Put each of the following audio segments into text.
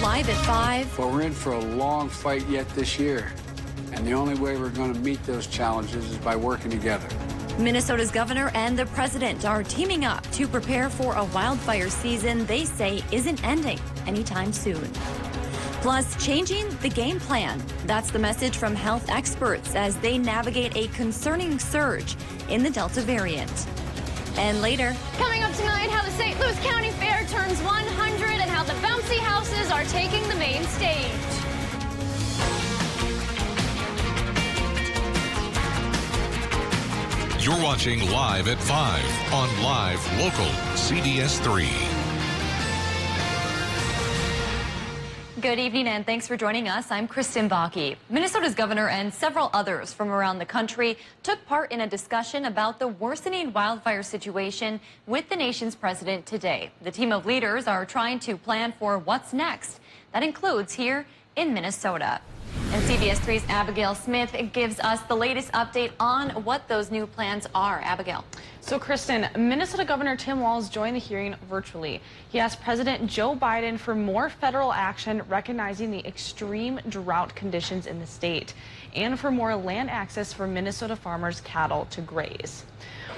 Live at 5. But we're in for a long fight yet this year. And the only way we're going to meet those challenges is by working together. Minnesota's governor and the president are teaming up to prepare for a wildfire season they say isn't ending anytime soon. Plus, changing the game plan. That's the message from health experts as they navigate a concerning surge in the Delta variant. And later, coming up tonight, how the St. Louis County Fair turns 100 and how the bouncy houses are taking the main stage. You're watching Live at 5 on Live Local CBS3. Good evening and thanks for joining us. I'm Kristen Bakke. Minnesota's governor and several others from around the country took part in a discussion about the worsening wildfire situation with the nation's president today. The team of leaders are trying to plan for what's next. That includes here in Minnesota. And CBS3's Abigail Smith gives us the latest update on what those new plans are. Abigail. So, Kristen, Minnesota Governor Tim Walz joined the hearing virtually. He asked President Joe Biden for more federal action recognizing the extreme drought conditions in the state and for more land access for Minnesota farmers' cattle to graze.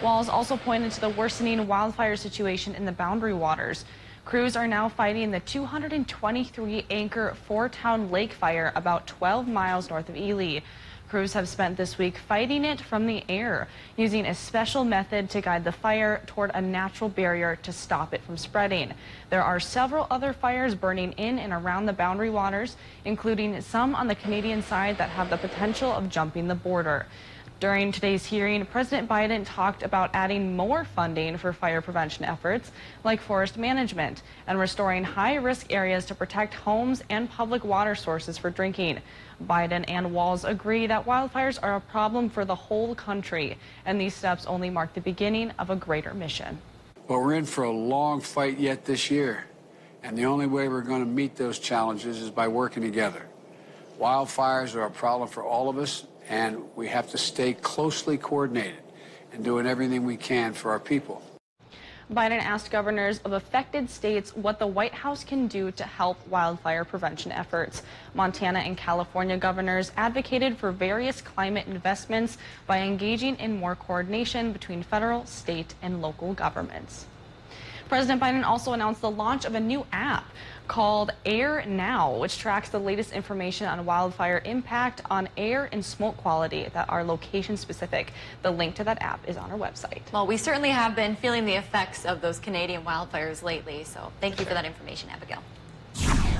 Walz also pointed to the worsening wildfire situation in the Boundary Waters. Crews are now fighting the 223-acre four-town lake fire about 12 miles north of Ely. Crews have spent this week fighting it from the air, using a special method to guide the fire toward a natural barrier to stop it from spreading. There are several other fires burning in and around the Boundary Waters, including some on the Canadian side that have the potential of jumping the border. During today's hearing, President Biden talked about adding more funding for fire prevention efforts like forest management and restoring high-risk areas to protect homes and public water sources for drinking. Biden and Walz agree that wildfires are a problem for the whole country, and these steps only mark the beginning of a greater mission. But we're in for a long fight yet this year. And the only way we're going to meet those challenges is by working together. Wildfires are a problem for all of us, and we have to stay closely coordinated and doing everything we can for our people. Biden asked governors of affected states what the White House can do to help wildfire prevention efforts. Montana and California governors advocated for various climate investments by engaging in more coordination between federal, state, and local governments. President Biden also announced the launch of a new app called Air Now, which tracks the latest information on wildfire impact on air and smoke quality that are location specific. The link to that app is on our website. Well, we certainly have been feeling the effects of those Canadian wildfires lately, so thank you for that information, Abigail.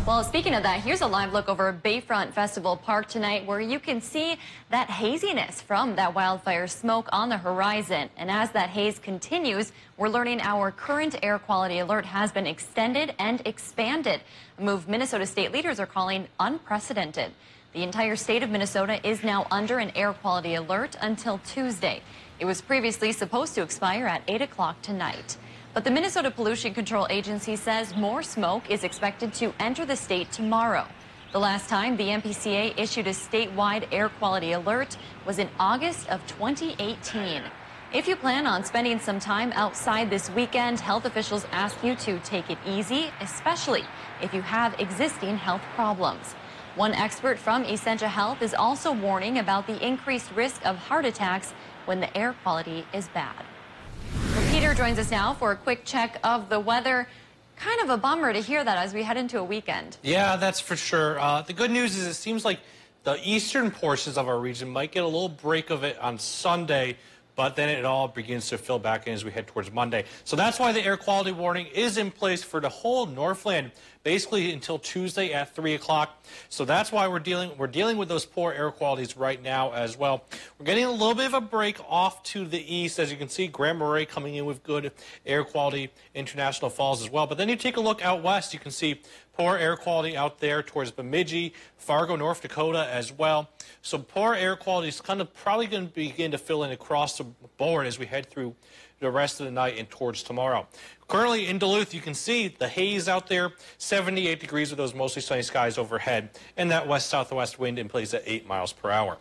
Well, speaking of that, here's a live look over Bayfront Festival Park tonight where you can see that haziness from that wildfire smoke on the horizon. And as that haze continues, we're learning our current air quality alert has been extended and expanded, a move Minnesota state leaders are calling unprecedented. The entire state of Minnesota is now under an air quality alert until Tuesday. It was previously supposed to expire at 8 o'clock tonight. But the Minnesota Pollution Control Agency says more smoke is expected to enter the state tomorrow. The last time the MPCA issued a statewide air quality alert was in August of 2018. If you plan on spending some time outside this weekend, health officials ask you to take it easy, especially if you have existing health problems. One expert from Essentia Health is also warning about the increased risk of heart attacks when the air quality is bad. Peter joins us now for a quick check of the weather. Kind of a bummer to hear that as we head into a weekend. Yeah, that's for sure. The good news is it seems like the eastern portions of our region might get a little break of it on Sunday, but then it all begins to fill back in as we head towards Monday. So that's why the air quality warning is in place for the whole Northland, basically until Tuesday at 3 o'clock. So that's why we're dealing with those poor air qualities right now as well. We're getting a little bit of a break off to the east. As you can see, Grand Marais coming in with good air quality, International Falls as well. But then you take a look out west, you can see poor air quality out there towards Bemidji, Fargo, North Dakota as well. So poor air quality is kind of probably going to begin to fill in across the board as we head through the rest of the night and towards tomorrow. Currently in Duluth, you can see the haze out there, 78 degrees with those mostly sunny skies overhead, and that west-southwest wind in place at 8 miles per hour.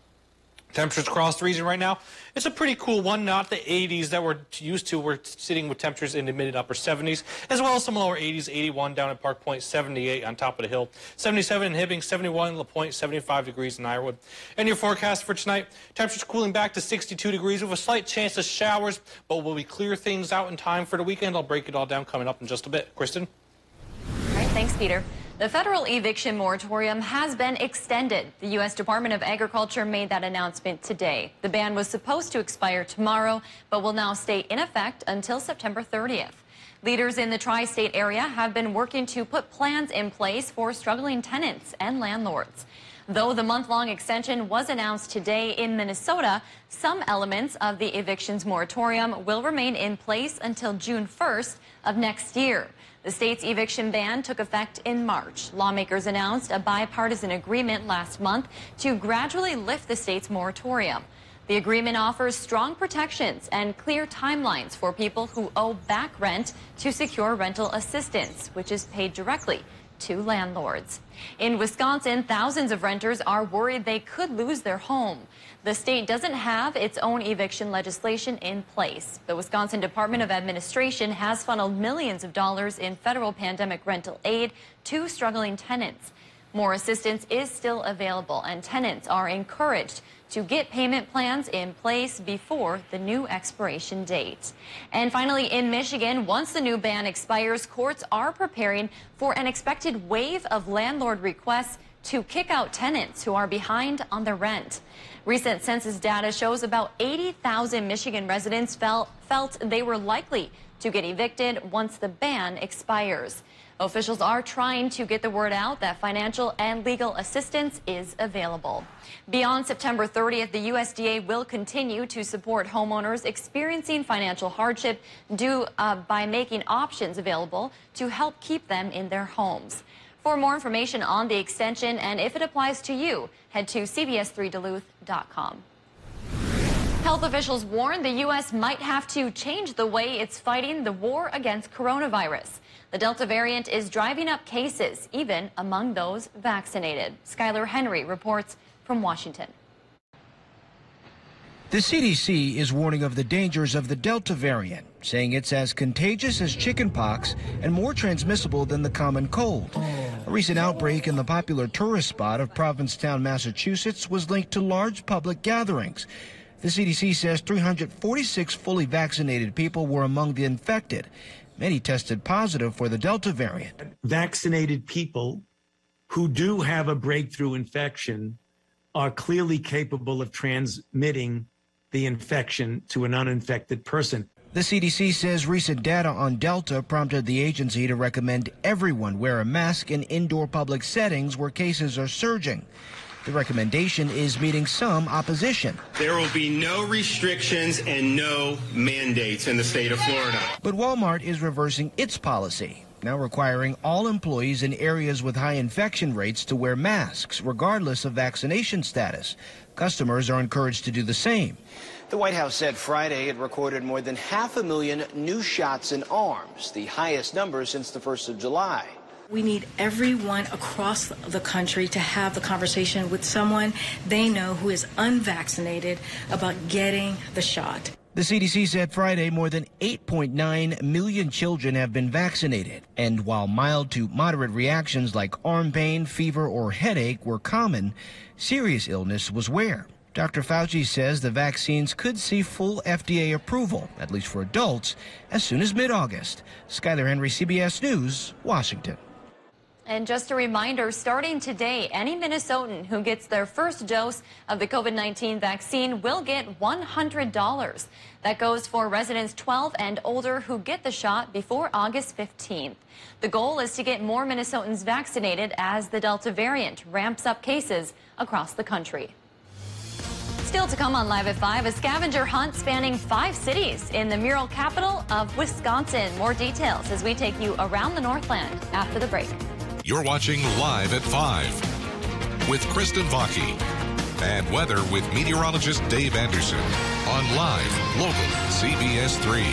Temperatures across the region right now, it's a pretty cool one, not the 80s that we're used to. We're sitting with temperatures in the mid and upper 70s, as well as some lower 80s, 81 down at Park Point, 78 on top of the hill, 77 in Hibbing, 71 in La Pointe, 75 degrees in Ironwood. And your forecast for tonight, temperatures cooling back to 62 degrees with a slight chance of showers, but will we clear things out in time for the weekend? I'll break it all down coming up in just a bit. Kristen? All right, thanks, Peter. The federal eviction moratorium has been extended. The U.S. Department of Agriculture made that announcement today. The ban was supposed to expire tomorrow, but will now stay in effect until September 30th. Leaders in the tri-state area have been working to put plans in place for struggling tenants and landlords. Though the month-long extension was announced today in Minnesota, some elements of the evictions moratorium will remain in place until June 1st of next year. The state's eviction ban took effect in March. Lawmakers announced a bipartisan agreement last month to gradually lift the state's moratorium. The agreement offers strong protections and clear timelines for people who owe back rent to secure rental assistance, which is paid directly to landlords. In Wisconsin, thousands of renters are worried they could lose their home. The state doesn't have its own eviction legislation in place. The Wisconsin Department of Administration has funneled millions of dollars in federal pandemic rental aid to struggling tenants. More assistance is still available, and tenants are encouraged to get payment plans in place before the new expiration date. And finally, in Michigan, once the new ban expires, courts are preparing for an expected wave of landlord requests to kick out tenants who are behind on their rent. Recent census data shows about 80,000 Michigan residents felt they were likely to get evicted once the ban expires. Officials are trying to get the word out that financial and legal assistance is available. Beyond September 30th, the USDA will continue to support homeowners experiencing financial hardship by making options available to help keep them in their homes. For more information on the extension and if it applies to you, head to CBS3Duluth.com. Health officials warn the U.S. might have to change the way it's fighting the war against coronavirus. The Delta variant is driving up cases, even among those vaccinated. Skylar Henry reports from Washington. The CDC is warning of the dangers of the Delta variant, saying it's as contagious as chickenpox and more transmissible than the common cold. A recent outbreak in the popular tourist spot of Provincetown, Massachusetts, was linked to large public gatherings. The CDC says 346 fully vaccinated people were among the infected. Many tested positive for the Delta variant. Vaccinated people who do have a breakthrough infection are clearly capable of transmitting the infection to an uninfected person. The CDC says recent data on Delta prompted the agency to recommend everyone wear a mask in indoor public settings where cases are surging. The recommendation is meeting some opposition. There will be no restrictions and no mandates in the state of Florida. But Walmart is reversing its policy, now requiring all employees in areas with high infection rates to wear masks, regardless of vaccination status. Customers are encouraged to do the same. The White House said Friday it recorded more than 500,000 new shots in arms, the highest number since the 1st of July. We need everyone across the country to have the conversation with someone they know who is unvaccinated about getting the shot. The CDC said Friday more than 8.9 million children have been vaccinated. And while mild to moderate reactions like arm pain, fever, or headache were common, serious illness was rare. Dr. Fauci says the vaccines could see full FDA approval, at least for adults, as soon as mid-August. Skylar Henry, CBS News, Washington. And just a reminder, starting today, any Minnesotan who gets their first dose of the COVID-19 vaccine will get $100. That goes for residents 12 and older who get the shot before August 15th. The goal is to get more Minnesotans vaccinated as the Delta variant ramps up cases across the country. Still to come on Live at 5, a scavenger hunt spanning 5 cities in the mural capital of Wisconsin. More details as we take you around the Northland after the break. You're watching Live at 5 with Kristen Vaki and weather with meteorologist Dave Anderson on Live Local CBS3.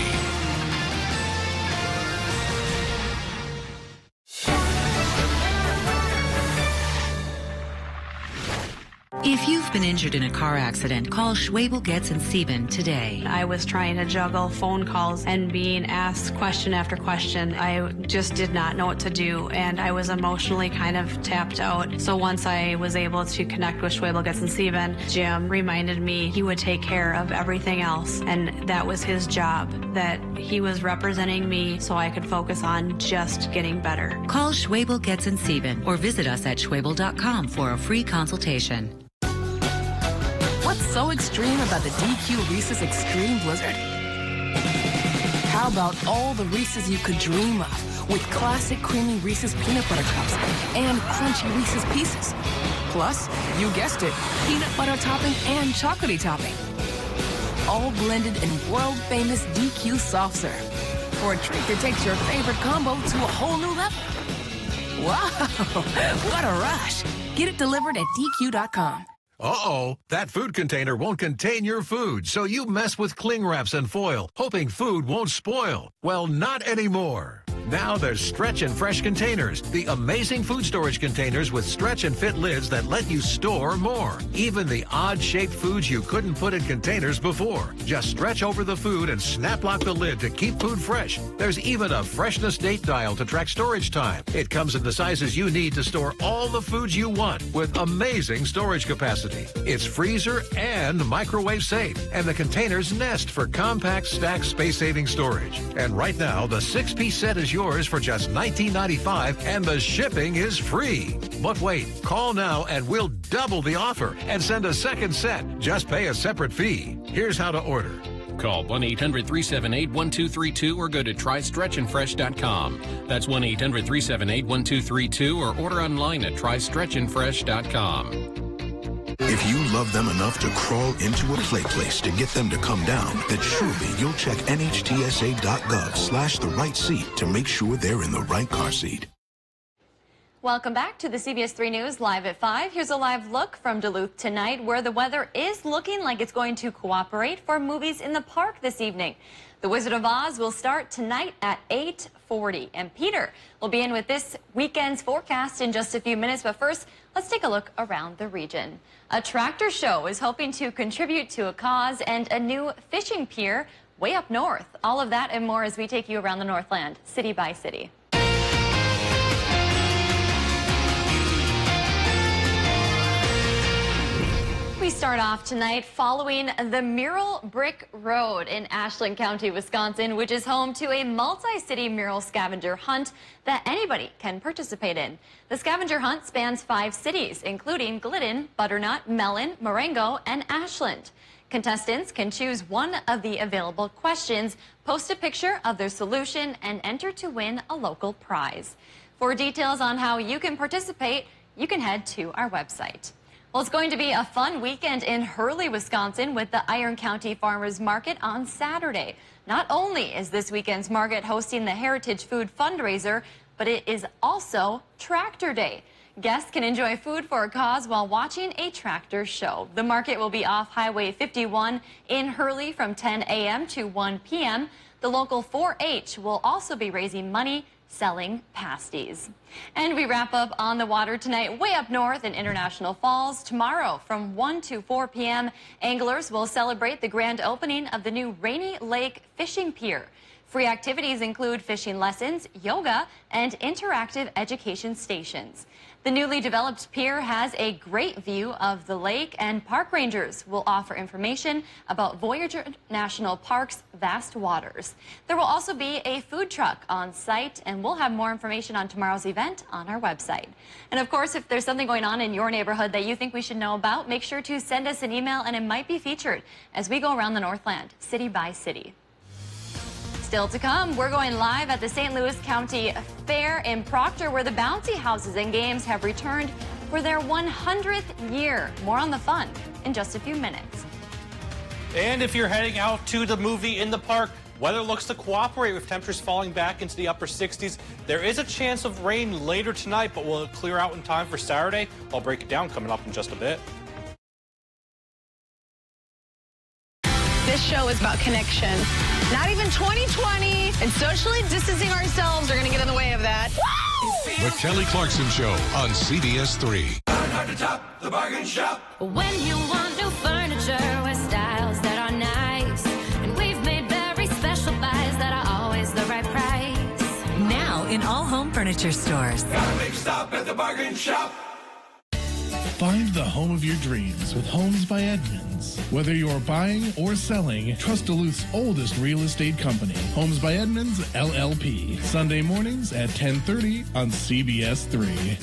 If you've been injured in a car accident, call Schwabel, Getz & Sieben today. I was trying to juggle phone calls and being asked question after question. I just did not know what to do, and I was emotionally kind of tapped out. So once I was able to connect with Schwabel, Getz & Sieben, Jim reminded me he would take care of everything else, and that was his job, that he was representing me so I could focus on just getting better. Call Schwabel, Getz & Sieben or visit us at schwabel.com for a free consultation. What's so extreme about the DQ Reese's Extreme Blizzard? How about all the Reese's you could dream of with classic creamy Reese's peanut butter cups and crunchy Reese's Pieces? Plus, you guessed it, peanut butter topping and chocolatey topping. All blended in world-famous DQ soft serve for a treat that takes your favorite combo to a whole new level. Wow, what a rush. Get it delivered at DQ.com. Uh-oh, that food container won't contain your food, so you mess with cling wraps and foil, hoping food won't spoil. Well, not anymore. Now there's Stretch and Fresh containers, the amazing food storage containers with stretch and fit lids that let you store more. Even the odd-shaped foods you couldn't put in containers before. Just stretch over the food and snap lock the lid to keep food fresh. There's even a freshness date dial to track storage time. It comes in the sizes you need to store all the foods you want with amazing storage capacity. It's freezer and microwave safe, and the containers nest for compact, stacked, space-saving storage. And right now, the 6-piece set is yours for just $19.95, and the shipping is free. But wait, call now and we'll double the offer and send a second set. Just pay a separate fee. Here's how to order. Call 1-800-378-1232 or go to trystretchandfresh.com. That's 1-800-378-1232 or order online at trystretchandfresh.com. If you love them enough to crawl into a play place to get them to come down, then surely you'll check NHTSA.gov/the right seat to make sure they're in the right car seat. Welcome back to the CBS3 News Live at 5. Here's a live look from Duluth tonight, where the weather is looking like it's going to cooperate for movies in the park this evening. The Wizard of Oz will start tonight at 8:40. And Peter will be in with this weekend's forecast in just a few minutes. But first, let's take a look around the region. A tractor show is hoping to contribute to a cause, and a new fishing pier way up north. All of that and more as we take you around the Northland, city by city. We start off tonight following the Mural Brick Road in Ashland County, Wisconsin, which is home to a multi-city mural scavenger hunt that anybody can participate in. The scavenger hunt spans 5 cities, including Glidden, Butternut, Mellon, Marengo, and Ashland. Contestants can choose one of the available questions, post a picture of their solution, and enter to win a local prize. For details on how you can participate, you can head to our website. Well, it's going to be a fun weekend in Hurley, Wisconsin, with the Iron County Farmers Market on Saturday. Not only is this weekend's market hosting the Heritage Food fundraiser, but it is also Tractor Day. Guests can enjoy food for a cause while watching a tractor show. The market will be off Highway 51 in Hurley from 10 a.m. to 1 p.m. The local 4-H will also be raising money selling pasties. And we wrap up on the water tonight way up north in International Falls. Tomorrow from 1 to 4 p.m., anglers will celebrate the grand opening of the new Rainy Lake Fishing Pier. Free activities include fishing lessons, yoga, and interactive education stations. The newly developed pier has a great view of the lake, and park rangers will offer information about Voyager National Park's vast waters. There will also be a food truck on site, and we'll have more information on tomorrow's event on our website. And of course, if there's something going on in your neighborhood that you think we should know about, make sure to send us an email, and it might be featured as we go around the Northland, city by city. Still to come, we're going live at the St. Louis County Fair in Proctor, where the bouncy houses and games have returned for their 100th year. More on the fun in just a few minutes. And if you're heading out to the movie in the park, weather looks to cooperate with temperatures falling back into the upper 60s. There is a chance of rain later tonight, but will it clear out in time for Saturday? I'll break it down coming up in just a bit. This show is about connection. Not even 2020 and socially distancing ourselves are going to get in the way of that. The Kelly Clarkson Show on CBS3. Start to top, the bargain shop. When you want new furniture with styles that are nice, and we've made very special buys that are always the right price. Now in all home furniture stores. Gotta make a stop at the bargain shop. Find the home of your dreams with Homes by Edmunds. Whether you're buying or selling, trust Duluth's oldest real estate company, Homes by Edmunds, LLP. Sunday mornings at 10:30 on CBS3.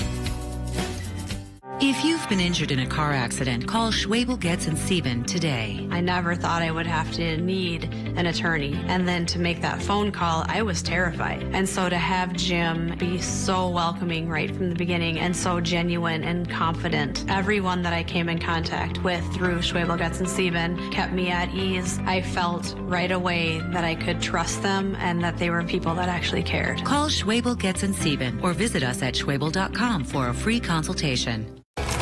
If you've been injured in a car accident, call Schwabel, Getz & Sieben today. I never thought I would have to need an attorney. And then to make that phone call, I was terrified. And so to have Jim be so welcoming right from the beginning and so genuine and confident, everyone that I came in contact with through Schwabel, Getz & Sieben kept me at ease. I felt right away that I could trust them and that they were people that actually cared. Call Schwabel, Getz & Sieben or visit us at schwabel.com for a free consultation.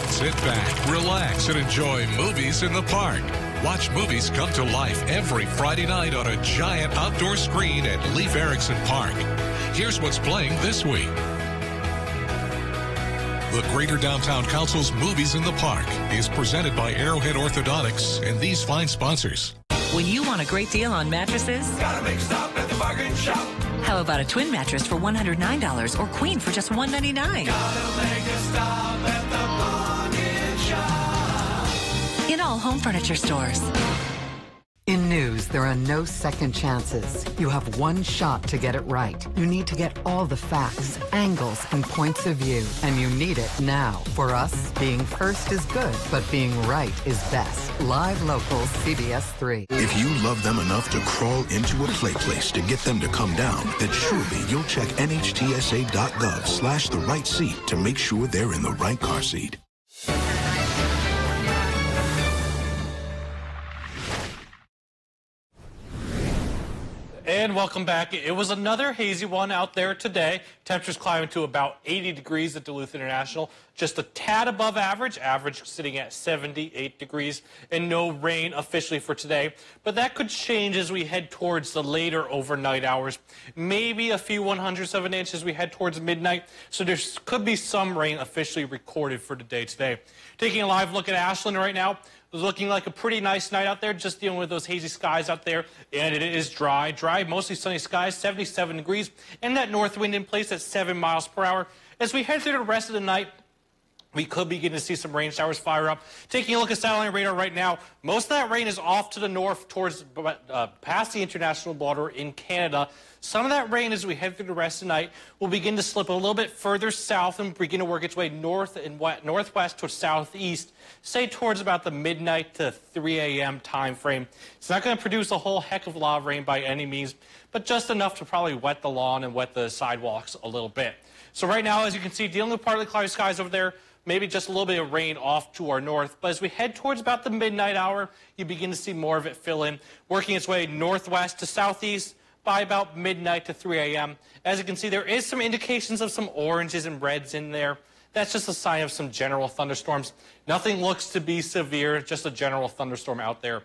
Sit back, relax, and enjoy movies in the park. Watch movies come to life every Friday night on a giant outdoor screen at Leif Erikson Park. Here's what's playing this week. The Greater Downtown Council's Movies in the Park is presented by Arrowhead Orthodontics and these fine sponsors. When you want a great deal on mattresses, Gotta make a stop at the bargain shop. how about a twin mattress for $109 or queen for just $199? Gotta make a stop at the bargain shop. In all home furniture stores. In news, there are no second chances. You have one shot to get it right. You need to get all the facts, angles, and points of view, and you need it now. For us, being first is good, but being right is best. Live local CBS3. If you love them enough to crawl into a play place to get them to come down, then surely you'll check nhtsa.gov/the right seat to make sure they're in the right car seat. And welcome back. It was another hazy one out there today. Temperatures climbing to about 80 degrees at Duluth International. Just a tad above average. Average sitting at 78 degrees. And no rain officially for today. But that could change as we head towards the later overnight hours. Maybe a few 100ths of an inch as we head towards midnight. So there could be some rain officially recorded for today. Taking a live look at Ashland right now. Looking like a pretty nice night out there, just dealing with those hazy skies out there. And it is dry, mostly sunny skies, 77 degrees. And that north wind in place at 7 miles per hour. As we head through the rest of the night, we could begin to see some rain showers fire up. Taking a look at satellite radar right now, most of that rain is off to the north towards past the international border in Canada. Some of that rain as we head through the rest of the night will begin to slip a little bit further south and begin to work its way north and northwest to southeast, say towards about the midnight to 3 a.m. time frame. It's not going to produce a whole heck of a lot of rain by any means, but just enough to probably wet the lawn and wet the sidewalks a little bit. So right now, as you can see, dealing with partly cloudy skies over there, maybe just a little bit of rain off to our north. But as we head towards about the midnight hour, you begin to see more of it fill in, working its way northwest to southeast by about midnight to 3 a.m. As you can see, there is some indications of some oranges and reds in there. That's just a sign of some general thunderstorms. Nothing looks to be severe, just a general thunderstorm out there.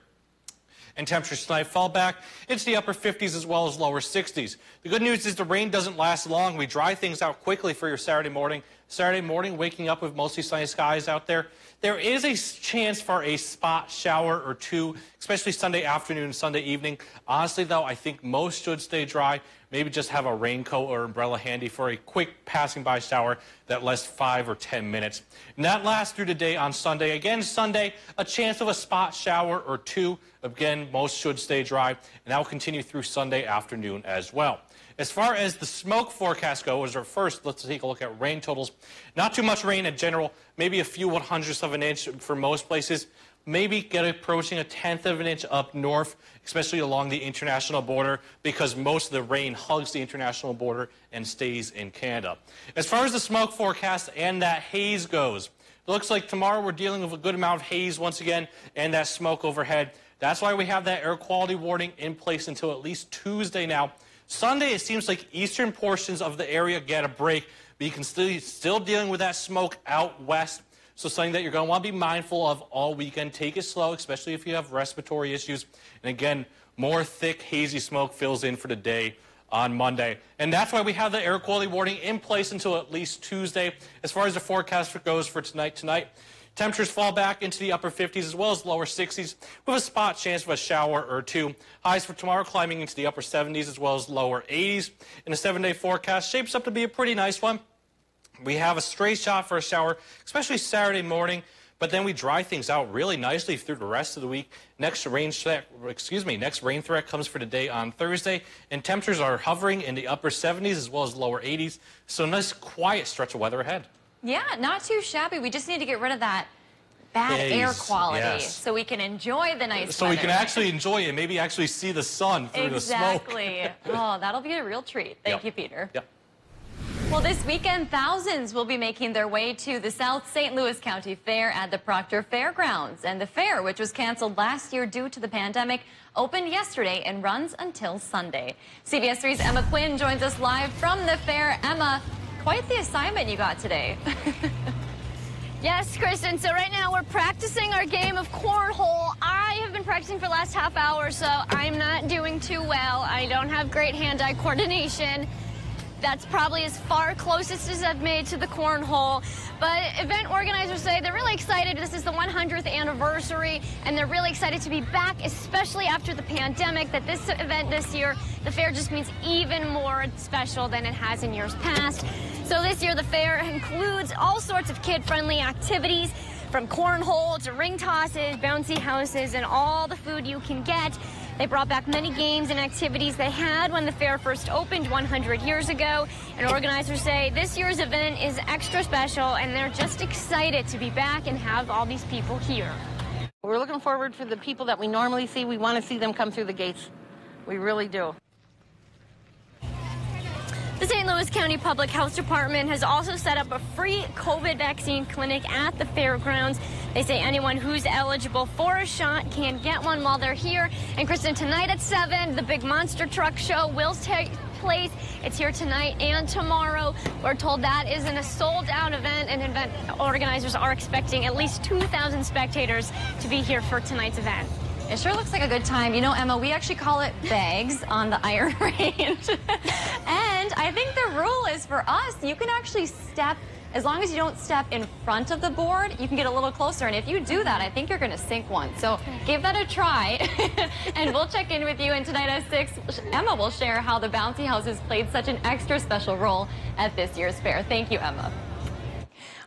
And temperatures tonight fall back into the upper 50s as well as lower 60s. The good news is the rain doesn't last long. We dry things out quickly for your Saturday morning. Saturday morning, waking up with mostly sunny skies out there. There is a chance for a spot shower or two, especially Sunday afternoon, Sunday evening. Honestly, though, I think most should stay dry. Maybe just have a raincoat or umbrella handy for a quick passing by shower that lasts 5 or 10 minutes. And that lasts through the day on Sunday. Again, Sunday, a chance of a spot shower or two. Again, most should stay dry. And that will continue through Sunday afternoon as well. As far as the smoke forecast goes, or first, let's take a look at rain totals. Not too much rain in general, maybe a few 100ths of an inch for most places. Maybe get approaching a 1/10 of an inch up north, especially along the international border, because most of the rain hugs the international border and stays in Canada. As far as the smoke forecast and that haze goes, it looks like tomorrow we're dealing with a good amount of haze once again and that smoke overhead. That's why we have that air quality warning in place until at least Tuesday now. Sunday, it seems like eastern portions of the area get a break, but you can still dealing with that smoke out west. So something that you're going to want to be mindful of all weekend. Take it slow, especially if you have respiratory issues. And again, more thick, hazy smoke fills in for the day on Monday. And that's why we have the air quality warning in place until at least Tuesday. As far as the forecast goes for tonight, temperatures fall back into the upper 50s as well as lower 60s with a spot chance of a shower or two. Highs for tomorrow climbing into the upper 70s as well as lower 80s. And the 7-day forecast shapes up to be a pretty nice one. We have a straight shot for a shower, especially Saturday morning, but then we dry things out really nicely through the rest of the week. Next rain threat comes for today on Thursday, and temperatures are hovering in the upper 70s as well as lower 80s. So a nice quiet stretch of weather ahead. Yeah, not too shabby. We just need to get rid of that bad air quality so we can enjoy the nice weather. So we can actually enjoy it, maybe actually see the sun through the smoke. Exactly. Oh, that'll be a real treat. Thank you, Peter. Yep. Well, this weekend, thousands will be making their way to the South St. Louis County Fair at the Proctor Fairgrounds. And the fair, which was canceled last year due to the pandemic, opened yesterday and runs until Sunday. CBS 3's Emma Quinn joins us live from the fair. Emma, quite the assignment you got today. Yes, Kristen. So right now we're practicing our game of cornhole. I have been practicing for the last half hour, so I'm not doing too well. I don't have great hand-eye coordination. That's probably as far closest as I've made to the cornhole. But event organizers say they're really excited. This is the 100th anniversary, and they're really excited to be back, especially after the pandemic, that this event this year, the fair just means even more special than it has in years past. So this year, the fair includes all sorts of kid-friendly activities, from cornhole to ring tosses, bouncy houses, and all the food you can get. They brought back many games and activities they had when the fair first opened 100 years ago. And organizers say this year's event is extra special, and they're just excited to be back and have all these people here. We're looking forward for the people that we normally see. We want to see them come through the gates. We really do. The St. Louis County Public Health Department has also set up a free COVID vaccine clinic at the fairgrounds. They say anyone who's eligible for a shot can get one while they're here. And Kristen, tonight at 7, the big monster truck show will take place. It's here tonight and tomorrow. We're told that isn't a sold-out event, and event organizers are expecting at least 2,000 spectators to be here for tonight's event. It sure looks like a good time. You know, Emma, we actually call it bags on the iron range. And I think the rule is for us, you can actually step, as long as you don't step in front of the board, you can get a little closer. And if you do that, I think you're going to sink one. So give that a try. And we'll check in with you. And tonight at 6, Emma will share how the bouncy houses played such an extra special role at this year's fair. Thank you, Emma.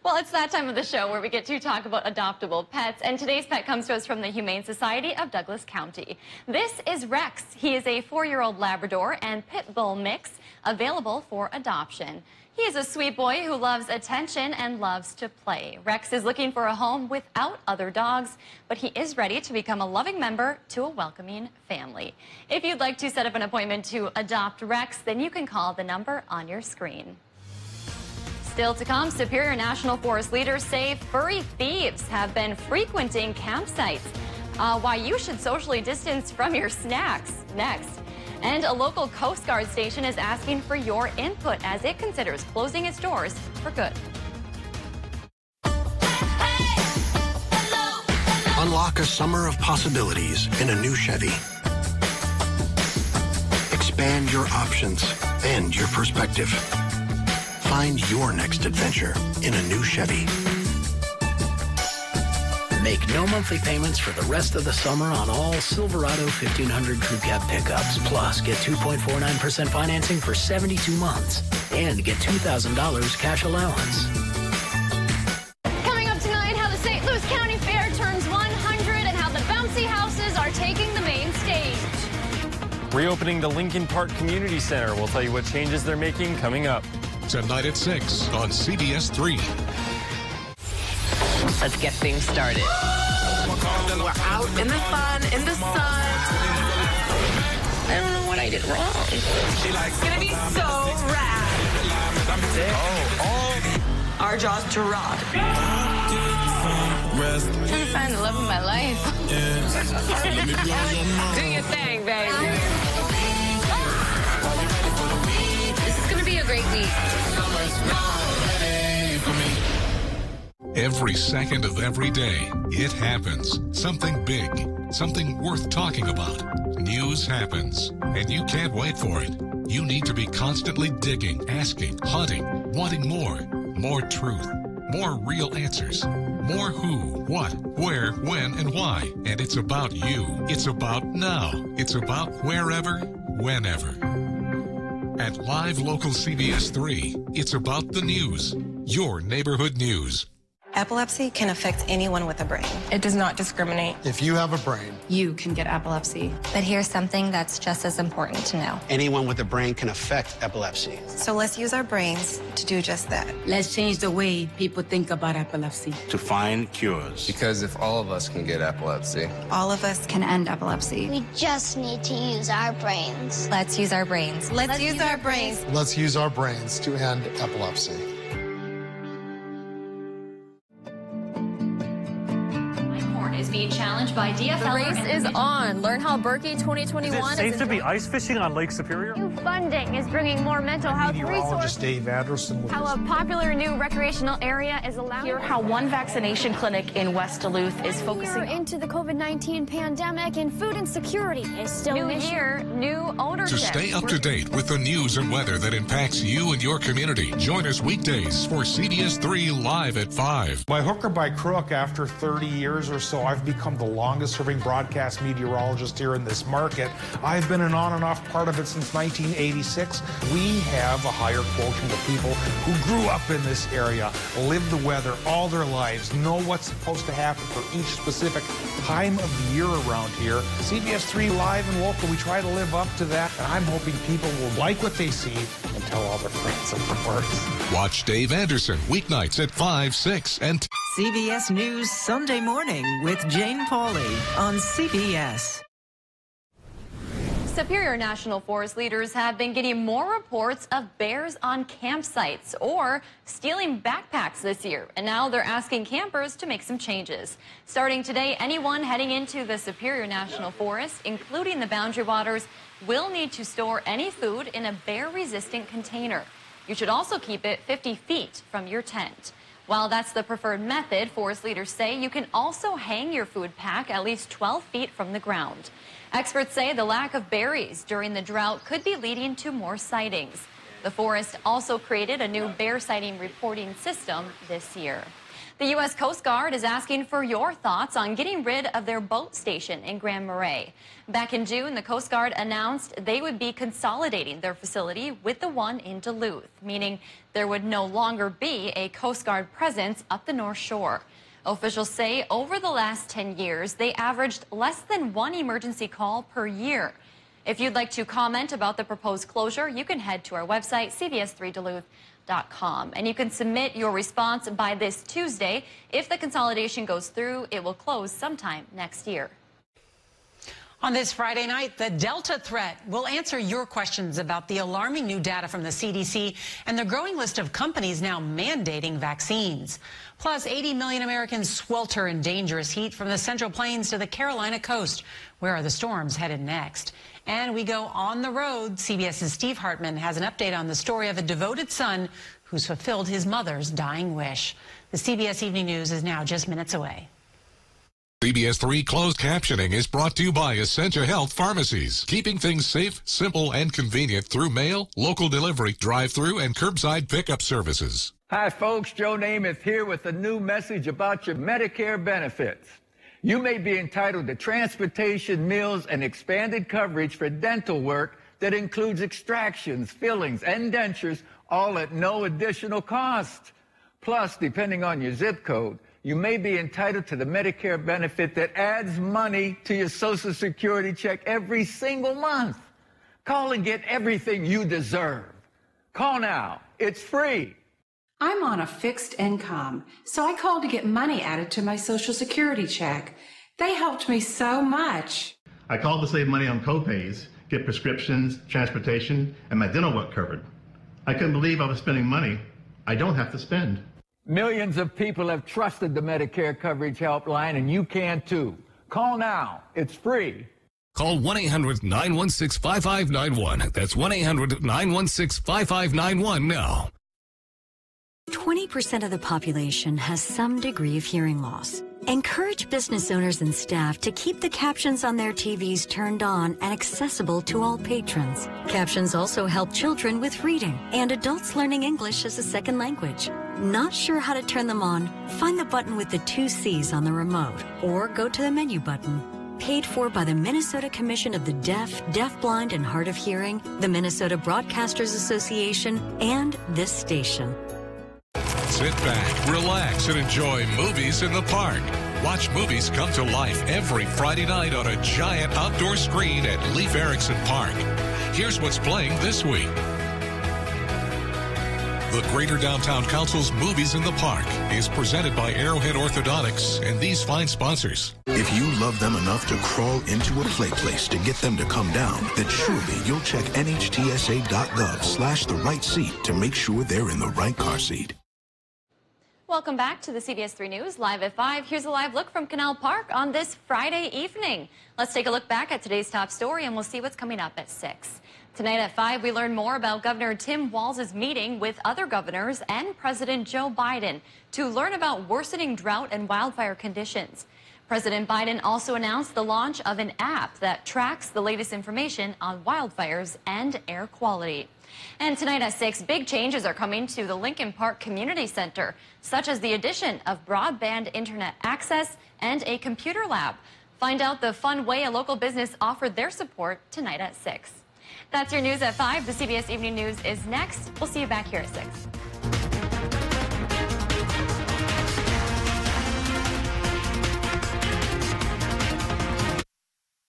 Well, it's that time of the show where we get to talk about adoptable pets, and today's pet comes to us from the Humane Society of Douglas County. This is Rex. He is a 4-year-old Labrador and Pit Bull mix available for adoption. He is a sweet boy who loves attention and loves to play. Rex is looking for a home without other dogs, but he is ready to become a loving member to a welcoming family. If you'd like to set up an appointment to adopt Rex, then you can call the number on your screen. Still to come, Superior National Forest leaders say furry thieves have been frequenting campsites. Why you should socially distance from your snacks next. And a local Coast Guard station is asking for your input as it considers closing its doors for good. Unlock a summer of possibilities in a new Chevy. Expand your options and your perspective. Find your next adventure in a new Chevy. Make no monthly payments for the rest of the summer on all Silverado 1500 Crew Cab pickups. Plus, get 2.49% financing for 72 months and get $2,000 cash allowance. Coming up tonight, how the St. Louis County Fair turns 100 and how the bouncy houses are taking the main stage. Reopening the Lincoln Park Community Center. We'll tell you what changes they're making coming up. Tonight at 6 on CBS 3. Let's get things started. We're out in the sun, in the sun. I don't know what I did wrong. It's gonna be so rad. Our jaw's to rod. Trying to find the love of my life. Do your thing, baby. This is gonna be a great week. Every second of every day, it happens. Something big, something worth talking about. News happens, and you can't wait for it. You need to be constantly digging, asking, hunting, wanting more. More truth. More real answers. More who, what, where, when, and why. And it's about you. It's about now. It's about wherever, whenever. At Live Local CBS3, it's about the news. Your neighborhood news. Epilepsy can affect anyone with a brain. It does not discriminate. If you have a brain, you can get epilepsy. But here's something that's just as important to know. Anyone with a brain can affect epilepsy. So let's use our brains to do just that. Let's change the way people think about epilepsy. To find cures. Because if all of us can get epilepsy, all of us can end epilepsy. We just need to use our brains. Let's use our brains. Let's use our brains. Let's use our brains to end epilepsy. Is being challenged by DFL. The race is on. Learn how Berkey 2021 is safe to be ice fishing on Lake Superior? New funding is bringing more mental health resources. Dave Anderson. How a popular new recreational area is allowed. Hear how one vaccination clinic in West Duluth is focusing into the COVID-19 pandemic, and food insecurity is still new year, new ownership. To stay up to date with the news and weather that impacts you and your community, join us weekdays for CBS3 Live at 5. By hook or by crook, after 30 years or so, I've become the longest-serving broadcast meteorologist here in this market. I've been an on and off part of it since 1986. We have a higher quotient of people who grew up in this area, live the weather all their lives, know what's supposed to happen for each specific time of the year around here. CBS3 Live and Local, we try to live up to that, and I'm hoping people will like what they see and tell all their friends it works. Watch Dave Anderson weeknights at 5, 6, and CBS News Sunday morning with Jane Pauley on CBS. Superior National Forest leaders have been getting more reports of bears on campsites or stealing backpacks this year, and now they're asking campers to make some changes. Starting today, anyone heading into the Superior National Forest, including the Boundary Waters, will need to store any food in a bear-resistant container. You should also keep it 50 feet from your tent. While that's the preferred method, forest leaders say you can also hang your food pack at least 12 feet from the ground. Experts say the lack of berries during the drought could be leading to more sightings. The forest also created a new bear sighting reporting system this year. The U.S. Coast Guard is asking for your thoughts on getting rid of their boat station in Grand Marais. Back in June, the Coast Guard announced they would be consolidating their facility with the one in Duluth, meaning there would no longer be a Coast Guard presence up the North Shore. Officials say over the last 10 years, they averaged less than one emergency call per year. If you'd like to comment about the proposed closure, you can head to our website, CBS3Duluth.com, and you can submit your response by this Tuesday. If the consolidation goes through, it will close sometime next year. On this Friday night, the Delta threat. We'll answer your questions about the alarming new data from the CDC and the growing list of companies now mandating vaccines. Plus, 80 million Americans swelter in dangerous heat from the Central Plains to the Carolina coast. Where are the storms headed next? And we go on the road. CBS's Steve Hartman has an update on the story of a devoted son who's fulfilled his mother's dying wish. The CBS Evening News is now just minutes away. CBS3 Closed Captioning is brought to you by Essentia Health Pharmacies, keeping things safe, simple, and convenient through mail, local delivery, drive-through, and curbside pickup services. Hi, folks. Joe Namath here with a new message about your Medicare benefits. You may be entitled to transportation, meals, and expanded coverage for dental work that includes extractions, fillings, and dentures, all at no additional cost. Plus, depending on your zip code, you may be entitled to the Medicare benefit that adds money to your Social Security check every single month. Call and get everything you deserve. Call now. It's free. I'm on a fixed income, so I called to get money added to my Social Security check. They helped me so much. I called to save money on copays, get prescriptions, transportation, and my dental work covered. I couldn't believe I was spending money I don't have to spend. Millions of people have trusted the Medicare Coverage Helpline, and you can too. Call now. It's free. Call 1-800-916-5591. That's 1-800-916-5591 now. 20% of the population has some degree of hearing loss. Encourage business owners and staff to keep the captions on their TVs turned on and accessible to all patrons. Captions also help children with reading and adults learning English as a second language. Not sure how to turn them on? Find the button with the 2 C's on the remote or go to the menu button. Paid for by the Minnesota Commission of the Deaf, Deafblind, and Hard of Hearing, the Minnesota Broadcasters Association, and this station. Sit back, relax, and enjoy movies in the park. Watch movies come to life every Friday night on a giant outdoor screen at Leif Erikson Park. Here's what's playing this week. The Greater Downtown Council's Movies in the Park is presented by Arrowhead Orthodontics and these fine sponsors. If you love them enough to crawl into a play place to get them to come down, then surely you'll check nhtsa.gov/the right seat to make sure they're in the right car seat. Welcome back to the CBS3 News, live at 5. Here's a live look from Canal Park on this Friday evening. Let's take a look back at today's top story, and we'll see what's coming up at 6. Tonight at 5, we learn more about Governor Tim Walz's meeting with other governors and President Joe Biden to learn about worsening drought and wildfire conditions. President Biden also announced the launch of an app that tracks the latest information on wildfires and air quality. And tonight at 6, big changes are coming to the Lincoln Park Community Center, such as the addition of broadband internet access and a computer lab. Find out the fun way a local business offered their support tonight at 6. That's your news at 5. The CBS Evening News is next. We'll see you back here at 6.